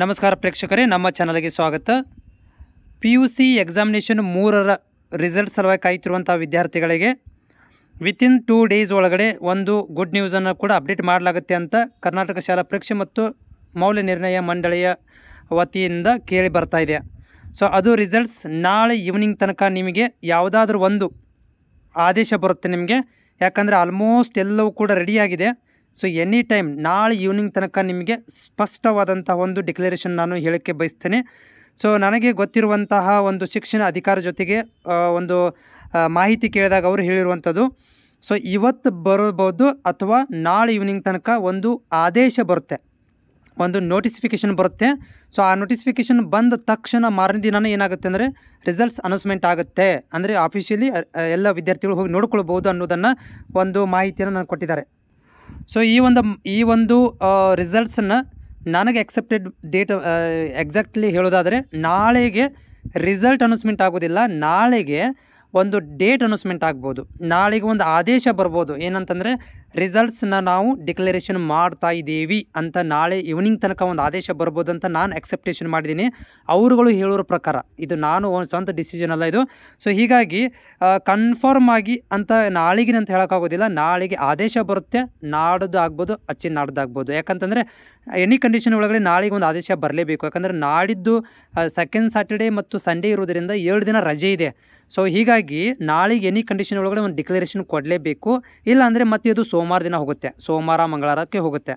ನಮಸ್ಕಾರ ಪ್ರೇಕ್ಷಕರೇ, ನಮ್ಮ ಚಾನಲ್ಗೆ ಸ್ವಾಗತ. PUC ಎಕ್ಸಾಮಿನೇಷನ್ 3ರ ರಿಸಲ್ಟ್ ಸಲುವಾಗಿ ಕಾಯ್ತಿರುವಂಥ ವಿದ್ಯಾರ್ಥಿಗಳಿಗೆ ವಿತಿನ್ 2 ಡೇಸ್ ಒಳಗಡೆ ಒಂದು ಗುಡ್ ನ್ಯೂಸನ್ನು ಕೂಡ ಅಪ್ಡೇಟ್ ಮಾಡಲಾಗುತ್ತೆ ಅಂತ ಕರ್ನಾಟಕ ಶಾಲಾ ಪರೀಕ್ಷೆ ಮತ್ತು ಮೌಲ್ಯ ನಿರ್ಣಯ ಮಂಡಳಿಯ ವತಿಯಿಂದ ಕೇಳಿ ಬರ್ತಾ ಇದೆ. ಸೊ ಅದು ರಿಸಲ್ಟ್ಸ್ ನಾಳೆ ಈವ್ನಿಂಗ್ ತನಕ ನಿಮಗೆ ಯಾವುದಾದ್ರೂ ಒಂದು ಆದೇಶ ಬರುತ್ತೆ ನಿಮಗೆ. ಯಾಕಂದರೆ ಆಲ್ಮೋಸ್ಟ್ ಎಲ್ಲವೂ ಕೂಡ ರೆಡಿಯಾಗಿದೆ. ಸೊ ಎನಿ ಟೈಮ್ ನಾಳೆ ಈವ್ನಿಂಗ್ ತನಕ ನಿಮಗೆ ಸ್ಪಷ್ಟವಾದಂಥ ಒಂದು ಡಿಕ್ಲರೇಷನ್ ನಾನು ಹೇಳೋಕ್ಕೆ ಬಯಸ್ತೇನೆ. ಸೊ ನನಗೆ ಗೊತ್ತಿರುವಂತಹ ಒಂದು ಶಿಕ್ಷಣ ಅಧಿಕಾರಿ ಜೊತೆಗೆ ಒಂದು ಮಾಹಿತಿ ಕೇಳಿದಾಗ ಅವರು ಹೇಳಿರುವಂಥದ್ದು, ಸೊ ಇವತ್ತು ಬರಬಹುದು ಅಥವಾ ನಾಳೆ ಈವ್ನಿಂಗ್ ತನಕ ಒಂದು ಆದೇಶ ಬರುತ್ತೆ, ಒಂದು ನೋಟಿಫಿಕೇಷನ್ ಬರುತ್ತೆ. ಸೊ ಆ ನೋಟಿಫಿಕೇಷನ್ ಬಂದ ತಕ್ಷಣ ಮಾರನೇ ದಿನವೇ ಏನಾಗುತ್ತೆ ಅಂದರೆ ರಿಸಲ್ಟ್ಸ್ ಅನೌನ್ಸ್ಮೆಂಟ್ ಆಗುತ್ತೆ. ಅಂದರೆ ಆಫಿಷಿಯಲಿ ಎಲ್ಲ ವಿದ್ಯಾರ್ಥಿಗಳು ಹೋಗಿ ನೋಡ್ಕೊಳ್ಬೋದು ಅನ್ನೋದನ್ನು ಒಂದು ಮಾಹಿತಿಯನ್ನು ನನಗೆ ಕೊಟ್ಟಿದ್ದಾರೆ. ಸೊ ಈ ಒಂದು ರಿಸಲ್ಟ್ಸನ್ನು ನನಗೆ ಎಕ್ಸೆಪ್ಟೆಡ್ ಡೇಟ್ ಎಕ್ಸಾಕ್ಟ್ಲಿ ಹೇಳೋದಾದರೆ ನಾಳೆಗೆ ರಿಸಲ್ಟ್ ಅನೌನ್ಸ್ಮೆಂಟ್ ಆಗೋದಿಲ್ಲ, ನಾಳೆಗೆ ಒಂದು ಡೇಟ್ ಅನೌನ್ಸ್ಮೆಂಟ್ ಆಗ್ಬೋದು, ನಾಳೆಗೆ ಒಂದು ಆದೇಶ ಬರ್ಬೋದು. ಏನಂತಂದರೆ ರಿಸಲ್ಟ್ಸ್ನ ನಾವು ಡಿಕ್ಲರೇಷನ್ ಮಾಡ್ತಾ ಇದ್ದೀವಿ ಅಂತ ನಾಳೆ ಈವ್ನಿಂಗ್ ತನಕ ಒಂದು ಆದೇಶ ಬರ್ಬೋದು ಅಂತ ನಾನು ಎಕ್ಸೆಪ್ಟೇಷನ್ ಮಾಡಿದ್ದೀನಿ. ಅವರುಗಳು ಹೇಳೋರ ಪ್ರಕಾರ, ಇದು ನಾನು ಒಂದು ಸ್ವಂತ ಡಿಸಿಷನ್ ಅಲ್ಲ ಇದು. ಸೊ ಹೀಗಾಗಿ ಕನ್ಫರ್ಮ್ ಆಗಿ ಅಂತ ನಾಳೆಗಿನ ಅಂತ ಹೇಳೋಕ್ಕಾಗೋದಿಲ್ಲ. ನಾಳೆಗೆ ಆದೇಶ ಬರುತ್ತೆ, ನಾಡ್ದು ಆಗ್ಬೋದು, ಅಚ್ಚಿನ ನಾಡ್ದು ಆಗ್ಬೋದು. ಯಾಕಂತಂದರೆ ಎನಿ ಕಂಡೀಷನ್ ಒಳಗಡೆ ನಾಳೆಗೆ ಒಂದು ಆದೇಶ ಬರಲೇಬೇಕು. ಯಾಕಂದರೆ ನಾಡಿದ್ದು ಸೆಕೆಂಡ್ ಸ್ಯಾಟರ್ಡೇ ಮತ್ತು ಸಂಡೇ ಇರೋದರಿಂದ 7 ದಿನ ರಜೆ ಇದೆ. ಸೊ ಹೀಗಾಗಿ ನಾಳೆಗೆ ಎನಿ ಕಂಡೀಷನ್ ಒಳಗಡೆ ಒಂದು ಡಿಕ್ಲರೇಷನ್ ಕೊಡಲೇಬೇಕು. ಇಲ್ಲಾಂದರೆ ಮತ್ತೆ ಅದು ಸೋಮವಾರ ದಿನ ಹೋಗುತ್ತೆ, ಸೋಮವಾರ ಮಂಗಳವಾರಕ್ಕೆ ಹೋಗುತ್ತೆ.